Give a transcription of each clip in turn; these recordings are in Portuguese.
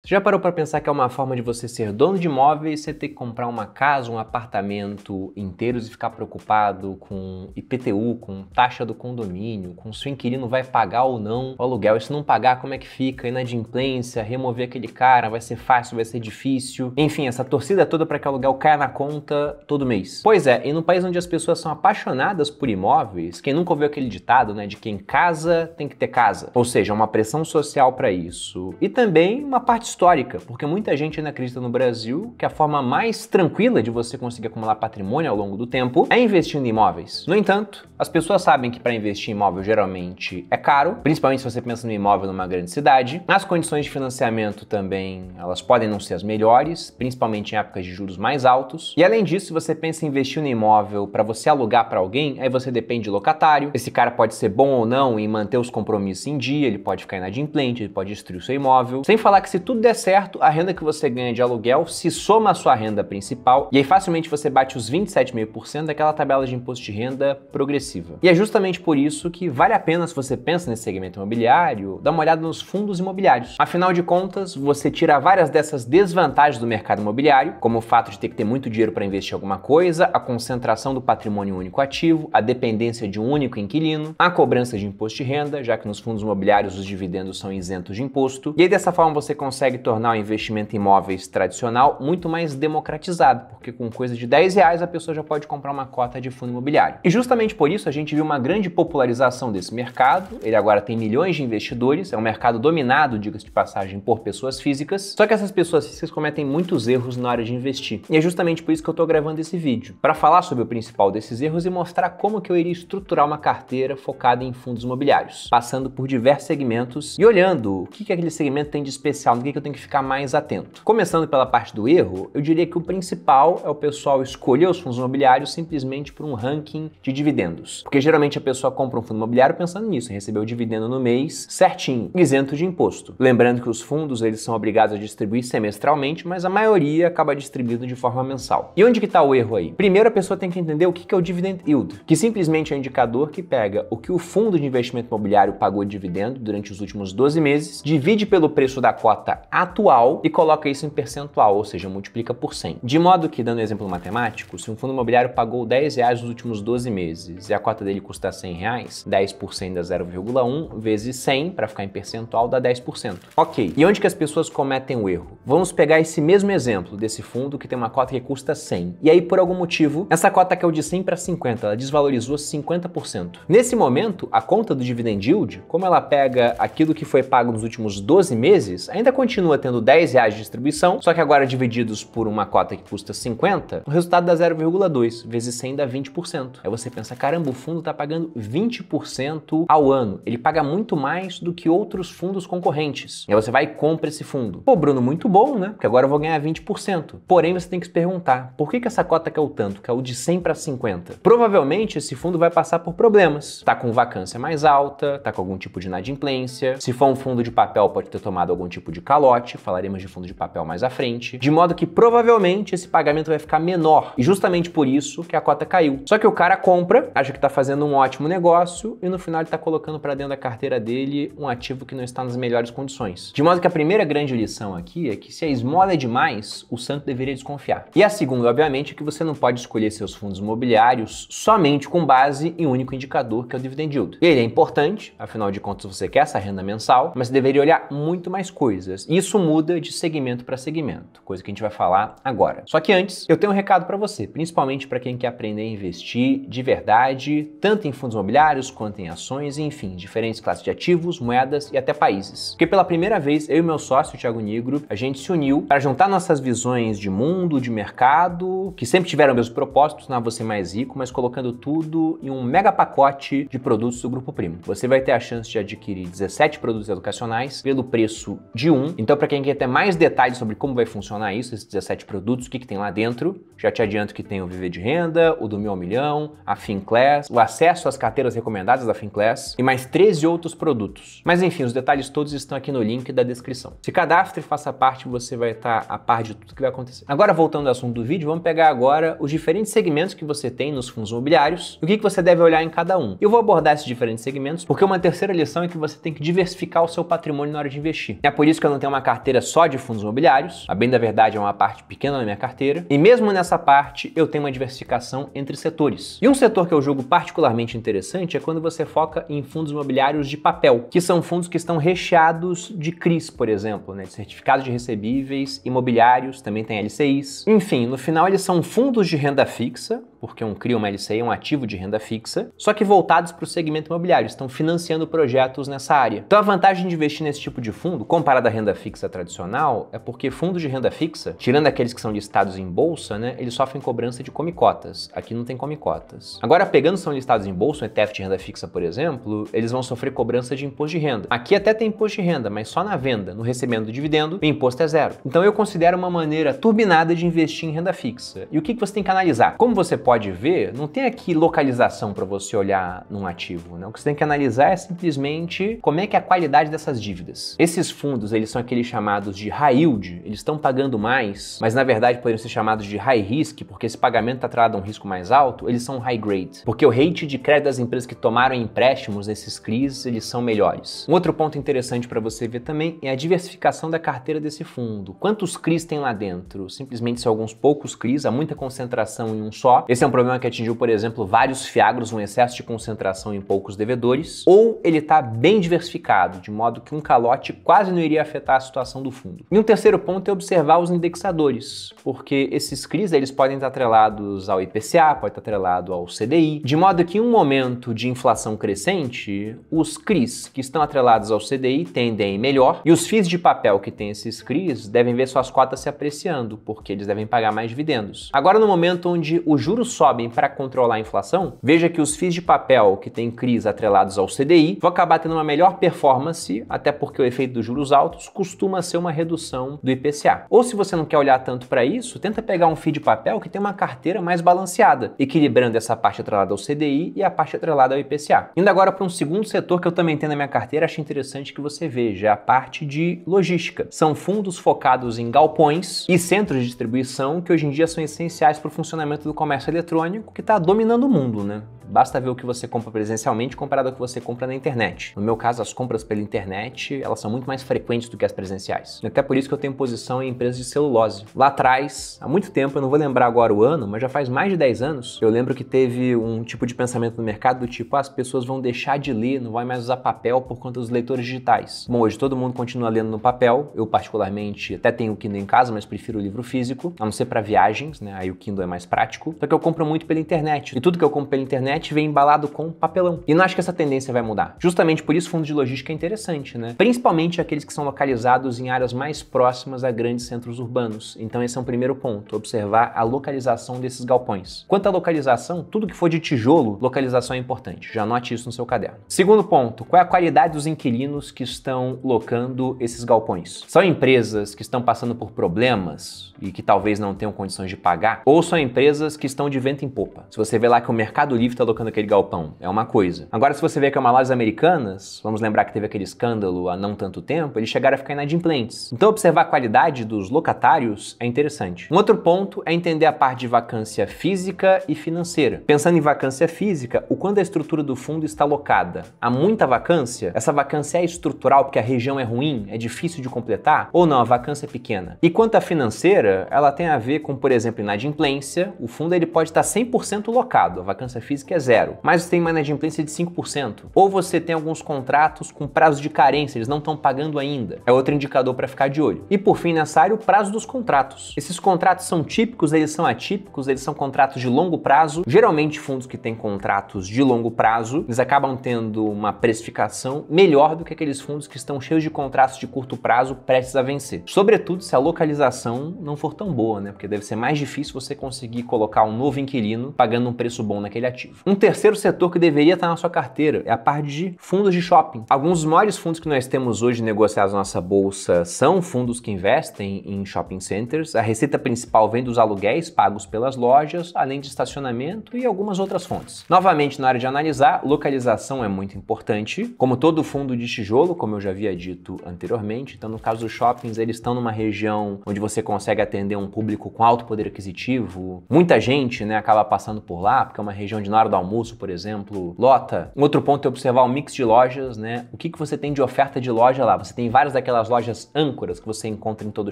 Você já parou para pensar que é uma forma de você ser dono de imóveis, você ter que comprar uma casa, um apartamento inteiros e ficar preocupado com IPTU, com taxa do condomínio, com se o inquilino vai pagar ou não o aluguel, e se não pagar, como é que fica, inadimplência, remover aquele cara, vai ser fácil, vai ser difícil, enfim, essa torcida toda para que o aluguel caia na conta todo mês. Pois é, e num país onde as pessoas são apaixonadas por imóveis, quem nunca ouviu aquele ditado, né, de quem casa tem que ter casa, ou seja, uma pressão social para isso, e também uma parte histórica, porque muita gente ainda acredita no Brasil que a forma mais tranquila de você conseguir acumular patrimônio ao longo do tempo é investindo em imóveis. No entanto, as pessoas sabem que para investir em imóvel geralmente é caro, principalmente se você pensa no imóvel numa grande cidade. As condições de financiamento também, elas podem não ser as melhores, principalmente em épocas de juros mais altos. E além disso, se você pensa em investir no imóvel para você alugar para alguém, aí você depende de locatário. Esse cara pode ser bom ou não em manter os compromissos em dia, ele pode ficar inadimplente, ele pode destruir o seu imóvel. Sem falar que se tudo der certo, a renda que você ganha de aluguel se soma à sua renda principal e aí facilmente você bate os 27,5% daquela tabela de imposto de renda progressiva. E é justamente por isso que vale a pena, se você pensa nesse segmento imobiliário, dar uma olhada nos fundos imobiliários. Afinal de contas, você tira várias dessas desvantagens do mercado imobiliário, como o fato de ter que ter muito dinheiro para investir em alguma coisa, a concentração do patrimônio único ativo, a dependência de um único inquilino, a cobrança de imposto de renda, já que nos fundos imobiliários os dividendos são isentos de imposto. E aí dessa forma você consegue tornar o investimento em imóveis tradicional muito mais democratizado, porque com coisa de R$10 a pessoa já pode comprar uma cota de fundo imobiliário. E justamente por isso a gente viu uma grande popularização desse mercado, ele agora tem milhões de investidores, é um mercado dominado, diga-se de passagem, por pessoas físicas, só que essas pessoas físicas cometem muitos erros na hora de investir. E é justamente por isso que eu estou gravando esse vídeo, para falar sobre o principal desses erros e mostrar como que eu iria estruturar uma carteira focada em fundos imobiliários, passando por diversos segmentos e olhando o que aquele segmento tem de especial, no que eu tenho que ficar mais atento. Começando pela parte do erro, eu diria que o principal é o pessoal escolher os fundos imobiliários simplesmente por um ranking de dividendos. Porque geralmente a pessoa compra um fundo imobiliário pensando nisso, em receber o dividendo no mês certinho, isento de imposto. Lembrando que os fundos eles são obrigados a distribuir semestralmente, mas a maioria acaba distribuindo de forma mensal. E onde que está o erro aí? Primeiro a pessoa tem que entender o que é o dividend yield, que simplesmente é um indicador que pega o que o fundo de investimento imobiliário pagou de dividendo durante os últimos 12 meses, divide pelo preço da cota atual e coloca isso em percentual, ou seja, multiplica por 100. De modo que, dando um exemplo matemático, se um fundo imobiliário pagou R$10 nos últimos 12 meses e a cota dele custa R$100, 10% dá 0,1 vezes 100, para ficar em percentual, dá 10%. Ok, e onde que as pessoas cometem o erro? Vamos pegar esse mesmo exemplo desse fundo que tem uma cota que custa 100. E aí, por algum motivo, essa cota caiu de 100 para 50, ela desvalorizou 50%. Nesse momento, a conta do dividend yield, como ela pega aquilo que foi pago nos últimos 12 meses, ainda continua tendo R$10 de distribuição, só que agora divididos por uma cota que custa 50, o resultado dá 0,2, vezes 100 dá 20%. Aí você pensa, caramba, o fundo está pagando 20% ao ano. Ele paga muito mais do que outros fundos concorrentes. E aí você vai e compra esse fundo. Pô, Bruno, muito bom, né? Porque agora eu vou ganhar 20%. Porém, você tem que se perguntar, por que essa cota caiu tanto? Caiu de 100 para 50? Provavelmente esse fundo vai passar por problemas. Tá com vacância mais alta, tá com algum tipo de inadimplência. Se for um fundo de papel, pode ter tomado algum tipo de calote. Falaremos de fundo de papel mais à frente. De modo que provavelmente esse pagamento vai ficar menor. E justamente por isso que a cota caiu. Só que o cara compra, acha que tá fazendo um ótimo negócio e no final ele tá colocando para dentro da carteira dele um ativo que não está nas melhores condições. De modo que a primeira grande lição aqui é que se a esmola é demais, o santo deveria desconfiar. E a segunda, obviamente, é que você não pode escolher seus fundos imobiliários somente com base em um único indicador, que é o dividend yield. E ele é importante, afinal de contas você quer essa renda mensal, mas você deveria olhar muito mais coisas. E isso muda de segmento para segmento, coisa que a gente vai falar agora. Só que antes, eu tenho um recado para você, principalmente para quem quer aprender a investir de verdade, tanto em fundos imobiliários quanto em ações, e, enfim, diferentes classes de ativos, moedas e até países. Porque pela primeira vez, eu e meu sócio, o Thiago Nigro, a gente se uniu para juntar nossas visões de mundo, de mercado, que sempre tiveram meus propósitos, tornar você mais rico, mas colocando tudo em um mega pacote de produtos do Grupo Primo. Você vai ter a chance de adquirir 17 produtos educacionais pelo preço de um. Então, para quem quer ter mais detalhes sobre como vai funcionar isso, esses 17 produtos, o que tem lá dentro, já te adianto que tem o Viver de Renda, o do 1.000 ao Milhão, a Finclass, o acesso às carteiras recomendadas da Finclass e mais 13 outros produtos. Mas enfim, os detalhes todos estão aqui no link da descrição. Se cadastre e faça parte, você vai estar a par de tudo que vai acontecer. Agora, voltando ao assunto do vídeo, vamos pegar agora os diferentes segmentos que você tem nos fundos imobiliários e o que você deve olhar em cada um. Eu vou abordar esses diferentes segmentos porque uma terceira lição é que você tem que diversificar o seu patrimônio na hora de investir. É por isso que eu não tenho uma uma carteira só de fundos imobiliários, a bem da verdade é uma parte pequena na minha carteira, e mesmo nessa parte eu tenho uma diversificação entre setores. E um setor que eu julgo particularmente interessante é quando você foca em fundos imobiliários de papel, que são fundos que estão recheados de CRIs, por exemplo, né, de certificados de recebíveis, imobiliários, também tem LCIs. Enfim, no final eles são fundos de renda fixa, porque um CRI ou uma LCI é um ativo de renda fixa, só que voltados para o segmento imobiliário, estão financiando projetos nessa área. Então a vantagem de investir nesse tipo de fundo, comparado à renda fixa tradicional, é porque fundos de renda fixa, tirando aqueles que são listados em bolsa, né, eles sofrem cobrança de come-cotas. Aqui não tem come-cotas. Agora, pegando são listados em bolsa, um ETF de renda fixa, por exemplo, eles vão sofrer cobrança de imposto de renda. Aqui até tem imposto de renda, mas só na venda. No recebimento do dividendo, o imposto é zero. Então eu considero uma maneira turbinada de investir em renda fixa. E o que você tem que analisar? Como você pode ver, não tem aqui localização para você olhar num ativo, né? O que você tem que analisar é simplesmente como é que é a qualidade dessas dívidas. Esses fundos, eles são aqueles chamados de high yield, eles estão pagando mais, mas na verdade poderiam ser chamados de high risk, porque esse pagamento está atrelado a um risco mais alto, eles são high grade, porque o rate de crédito das empresas que tomaram empréstimos nesses CRIs, eles são melhores. Um outro ponto interessante para você ver também é a diversificação da carteira desse fundo. Quantos CRIs tem lá dentro? Simplesmente são alguns poucos CRIs, há muita concentração em um só. Esse é um problema que atingiu, por exemplo, vários fiagros, um excesso de concentração em poucos devedores, ou ele está bem diversificado, de modo que um calote quase não iria afetar a situação do fundo. E um terceiro ponto é observar os indexadores, porque esses CRIs eles podem estar atrelados ao IPCA, pode estar atrelado ao CDI, de modo que em um momento de inflação crescente, os CRIs que estão atrelados ao CDI tendem a ir melhor, e os FIIs de papel que têm esses CRIs devem ver suas cotas se apreciando, porque eles devem pagar mais dividendos. Agora, no momento onde os juros sobem para controlar a inflação, veja que os FIIs de papel que têm CRIs atrelados ao CDI vão acabar tendo uma melhor performance, até porque o efeito dos juros altos costuma ser uma redução do IPCA. Ou se você não quer olhar tanto para isso, tenta pegar um FII de papel que tem uma carteira mais balanceada, equilibrando essa parte atrelada ao CDI e a parte atrelada ao IPCA. Indo agora para um segundo setor que eu também tenho na minha carteira, acho interessante que você veja a parte de logística. São fundos focados em galpões e centros de distribuição que hoje em dia são essenciais para o funcionamento do comércio eletrônico, que está dominando o mundo, né? Basta ver o que você compra presencialmente comparado ao que você compra na internet. No meu caso, as compras pela internet, elas são muito mais frequentes do que as presenciais. Até por isso que eu tenho posição em empresas de celulose. Lá atrás, há muito tempo, eu não vou lembrar agora o ano, mas já faz mais de 10 anos, eu lembro que teve um tipo de pensamento no mercado do tipo, as pessoas vão deixar de ler, não vai mais usar papel por conta dos leitores digitais. Bom, hoje todo mundo continua lendo no papel, eu particularmente até tenho o Kindle em casa, mas prefiro o livro físico, a não ser para viagens, né? Aí o Kindle é mais prático. Só que eu compro muito pela internet, e tudo que eu compro pela internet vem embalado com papelão. E não acho que essa tendência vai mudar. Justamente por isso, fundo de logística é interessante, né? Principalmente aqueles que são localizados em áreas mais próximas a grandes centros urbanos. Então esse é um primeiro ponto, observar a localização desses galpões. Quanto à localização, tudo que for de tijolo, localização é importante. Já anote isso no seu caderno. Segundo ponto, qual é a qualidade dos inquilinos que estão locando esses galpões? São empresas que estão passando por problemas e que talvez não tenham condições de pagar? Ou são empresas que estão de vento em popa? Se você vê lá que o Mercado Livre está locando aquele galpão, é uma coisa. Agora, se você vê que é uma lojas americanas, vamos lembrar que teve aquele escândalo há não tanto tempo, eles chegaram a ficar inadimplentes. Então, observar a qualidade dos locatários é interessante. Um outro ponto é entender a parte de vacância física e financeira. Pensando em vacância física, o quanto a estrutura do fundo está locada. Há muita vacância? Essa vacância é estrutural porque a região é ruim, é difícil de completar? Ou não, a vacância é pequena? E quanto à financeira, ela tem a ver com, por exemplo, inadimplência. O fundo ele pode estar 100% locado, a vacância física é zero, mas você tem uma inadimplência de 5%. Ou você tem alguns contratos com prazo de carência, eles não estão pagando ainda. É outro indicador para ficar de olho. E por fim, nessa área, o prazo dos contratos. Esses contratos são típicos, eles são atípicos, eles são contratos de longo prazo. Geralmente, fundos que têm contratos de longo prazo, eles acabam tendo uma precificação melhor do que aqueles fundos que estão cheios de contratos de curto prazo prestes a vencer. Sobretudo se a localização não for tão boa, né? Porque deve ser mais difícil você conseguir colocar um novo inquilino pagando um preço bom naquele ativo. Um terceiro setor que deveria estar na sua carteira é a parte de fundos de shopping. Alguns dos maiores fundos que nós temos hoje negociados na nossa bolsa são fundos que investem em shopping centers. A receita principal vem dos aluguéis pagos pelas lojas, além de estacionamento e algumas outras fontes. Novamente, na hora de analisar, localização é muito importante. Como todo fundo de tijolo, como eu já havia dito anteriormente, então no caso dos shoppings, eles estão numa região onde você consegue atender um público com alto poder aquisitivo. Muita gente, né, acaba passando por lá, porque é uma região de na hora hora do almoço, por exemplo, lota. Um outro ponto é observar o mix de lojas, né? O que você tem de oferta de loja lá? Você tem várias daquelas lojas âncoras que você encontra em todo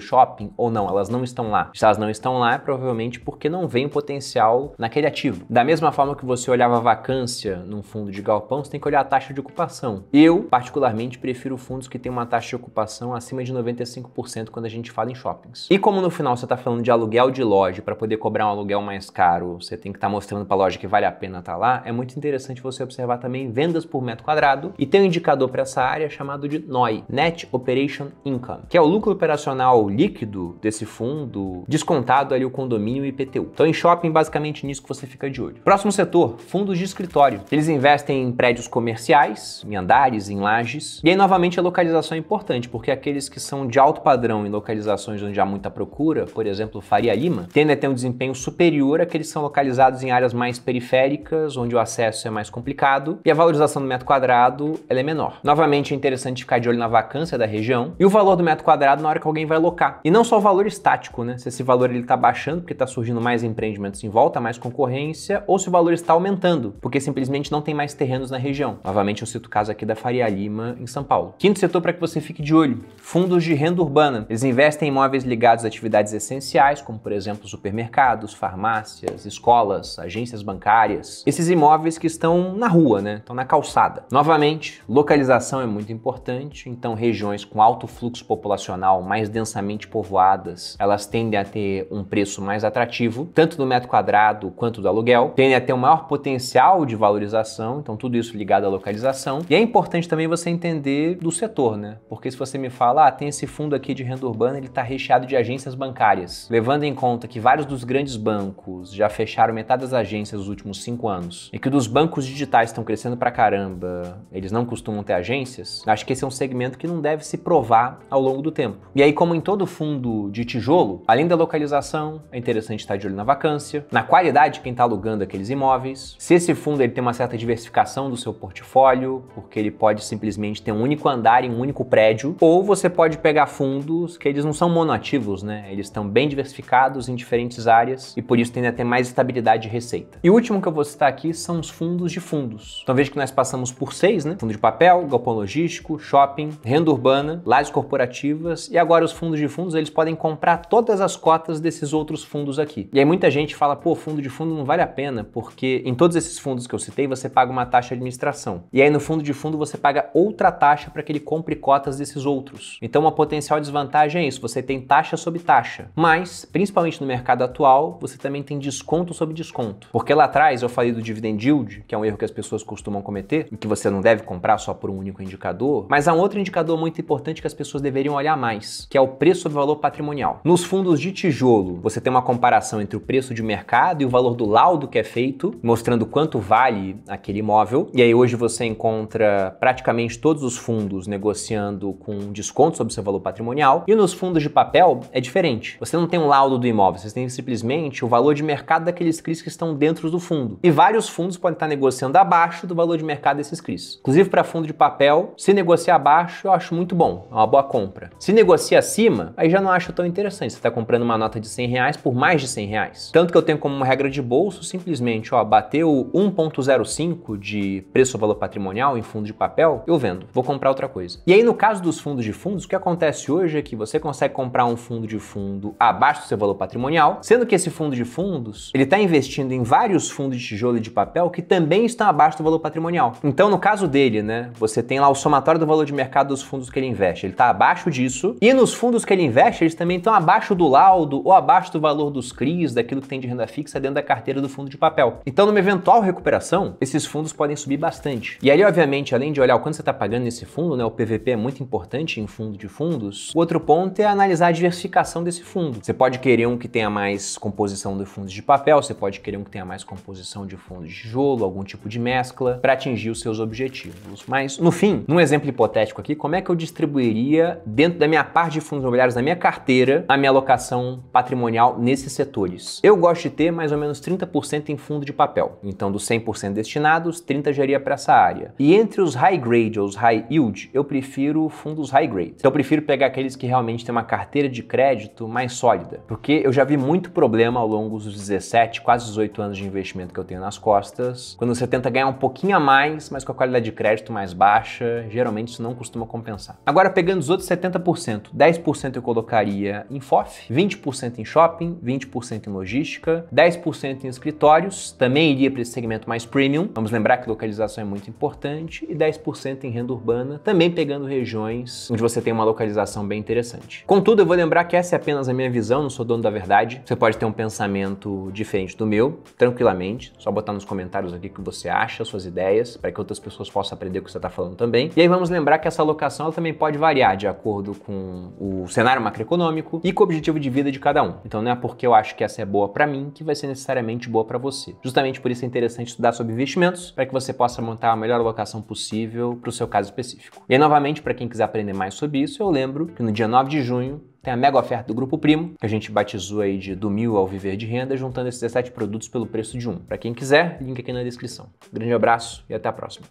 shopping ou não? Elas não estão lá. Se elas não estão lá, é provavelmente porque não vem o potencial naquele ativo. Da mesma forma que você olhava a vacância num fundo de galpão, você tem que olhar a taxa de ocupação. Eu, particularmente, prefiro fundos que têm uma taxa de ocupação acima de 95% quando a gente fala em shoppings. E como no final você está falando de aluguel de loja, para poder cobrar um aluguel mais caro, você tem que estar mostrando para a loja que vale a pena estar lá, é muito interessante você observar também vendas por metro quadrado e tem um indicador para essa área chamado de NOI, Net Operation Income, que é o lucro operacional líquido desse fundo, descontado ali o condomínio e IPTU. Então em shopping, basicamente nisso que você fica de olho. Próximo setor, fundos de escritório. Eles investem em prédios comerciais, em andares, em lajes. E aí, novamente, a localização é importante, porque aqueles que são de alto padrão em localizações onde há muita procura, por exemplo, Faria Lima, tendem a ter um desempenho superior àqueles que são localizados em áreas mais periféricas, onde o acesso é mais complicado e a valorização do metro quadrado ela é menor. Novamente, é interessante ficar de olho na vacância da região e o valor do metro quadrado na hora que alguém vai locar. E não só o valor estático, né? Se esse valor está baixando porque está surgindo mais empreendimentos em volta, mais concorrência, ou se o valor está aumentando, porque simplesmente não tem mais terrenos na região. Novamente, eu cito o caso aqui da Faria Lima, em São Paulo. Quinto setor para que você fique de olho, fundos de renda urbana. Eles investem em imóveis ligados a atividades essenciais, como por exemplo supermercados, farmácias, escolas, agências bancárias. Esses imóveis que estão na rua, né? Estão na calçada. Novamente, localização é muito importante, então regiões com alto fluxo populacional, mais densamente povoadas, elas tendem a ter um preço mais atrativo, tanto do metro quadrado quanto do aluguel, tendem a ter um maior potencial de valorização, então tudo isso ligado à localização. E é importante também você entender do setor, né? Porque se você me fala, tem esse fundo aqui de renda urbana, ele está recheado de agências bancárias, levando em conta que vários dos grandes bancos já fecharam metade das agências nos últimos 5 anos e que dos bancos digitais estão crescendo pra caramba, eles não costumam ter agências, acho que esse é um segmento que não deve se provar ao longo do tempo. E aí, como em todo fundo de tijolo, além da localização, é interessante estar de olho na vacância, na qualidade de quem está alugando aqueles imóveis, se esse fundo ele tem uma certa diversificação do seu portfólio, porque ele pode simplesmente ter um único andar em um único prédio, ou você pode pegar fundos que eles não são monoativos, né? Eles estão bem diversificados em diferentes áreas e por isso tendem a ter mais estabilidade de receita. E o último que eu vou citar aqui são os fundos de fundos. Então veja que nós passamos por 6, né? Fundo de papel, galpão logístico, shopping, renda urbana, lajes corporativas e agora os fundos de fundos eles podem comprar todas as cotas desses outros fundos aqui. E aí muita gente fala, pô, fundo de fundo não vale a pena, porque em todos esses fundos que eu citei você paga uma taxa de administração. E aí no fundo de fundo você paga outra taxa para que ele compre cotas desses outros. Então uma potencial desvantagem é isso, você tem taxa sobre taxa. Mas, principalmente no mercado atual, você também tem desconto sobre desconto. Porque lá atrás eu falei do dividend yield, que é um erro que as pessoas costumam cometer, e que você não deve comprar só por um único indicador, mas há um outro indicador muito importante que as pessoas deveriam olhar mais, que é o preço sobre valor patrimonial. Nos fundos de tijolo, você tem uma comparação entre o preço de mercado e o valor do laudo que é feito, mostrando quanto vale aquele imóvel, e aí hoje você encontra praticamente todos os fundos negociando com desconto sobre seu valor patrimonial, e nos fundos de papel é diferente. Você não tem um laudo do imóvel, você tem simplesmente o valor de mercado daqueles CRIs que estão dentro do fundo. E vários fundos podem estar negociando abaixo do valor de mercado desses CRIs. Inclusive para fundo de papel, se negociar abaixo, eu acho muito bom, é uma boa compra. Se negocia acima, aí já não acho tão interessante. Você está comprando uma nota de R$100 por mais de R$100. Tanto que eu tenho como uma regra de bolso, simplesmente, bateu 1,05 de preço-valor patrimonial em fundo de papel, eu vendo, vou comprar outra coisa. E aí no caso dos fundos de fundos, o que acontece hoje é que você consegue comprar um fundo de fundo abaixo do seu valor patrimonial, sendo que esse fundo de fundos, ele está investindo em vários fundos de tijolo e de papel que também estão abaixo do valor patrimonial. Então, no caso dele, né, você tem lá o somatório do valor de mercado dos fundos que ele investe, ele está abaixo disso, e nos fundos que ele investe, eles também estão abaixo do laudo ou abaixo do valor dos CRIs, daquilo que tem de renda fixa dentro da carteira do fundo de papel. Então, numa eventual recuperação, esses fundos podem subir bastante. E aí, obviamente, além de olhar o quanto você está pagando nesse fundo, né, o PVP é muito importante em fundo de fundos, o outro ponto é analisar a diversificação desse fundo. Você pode querer um que tenha mais composição de fundos de papel, você pode querer um que tenha mais composição de fundos de tijolo, algum tipo de mescla, para atingir os seus objetivos. Mas, no fim, num exemplo hipotético aqui, como é que eu distribuiria dentro da minha parte de fundos imobiliários da minha carteira a minha alocação patrimonial nesses setores? Eu gosto de ter mais ou menos 30% em fundo de papel. Então, dos 100% destinados, 30% já iria para essa área. E entre os high grade ou os high yield, eu prefiro fundos high grade. Então, eu prefiro pegar aqueles que realmente têm uma carteira de crédito mais sólida. Porque eu já vi muito problema ao longo dos 17, quase 18 anos de investimento que eu tenho na nas costas. Quando você tenta ganhar um pouquinho a mais, mas com a qualidade de crédito mais baixa, geralmente isso não costuma compensar. Agora, pegando os outros 70%, 10% eu colocaria em FOF, 20% em shopping, 20% em logística, 10% em escritórios, também iria para esse segmento mais premium. Vamos lembrar que localização é muito importante, e 10% em renda urbana, também pegando regiões onde você tem uma localização bem interessante. Contudo, eu vou lembrar que essa é apenas a minha visão, não sou dono da verdade. Você pode ter um pensamento diferente do meu, tranquilamente, só botar nos comentários aqui o que você acha, suas ideias, para que outras pessoas possam aprender o que você está falando também. E aí vamos lembrar que essa alocação ela também pode variar de acordo com o cenário macroeconômico e com o objetivo de vida de cada um. Então não é porque eu acho que essa é boa para mim que vai ser necessariamente boa para você. Justamente por isso é interessante estudar sobre investimentos, para que você possa montar a melhor alocação possível para o seu caso específico. E aí, novamente, para quem quiser aprender mais sobre isso, eu lembro que no dia 9 de junho tem a mega oferta do Grupo Primo, que a gente batizou aí de do 1000 ao viver de renda, juntando esses 17 produtos pelo preço de um. Para quem quiser, link aqui na descrição. Grande abraço e até a próxima.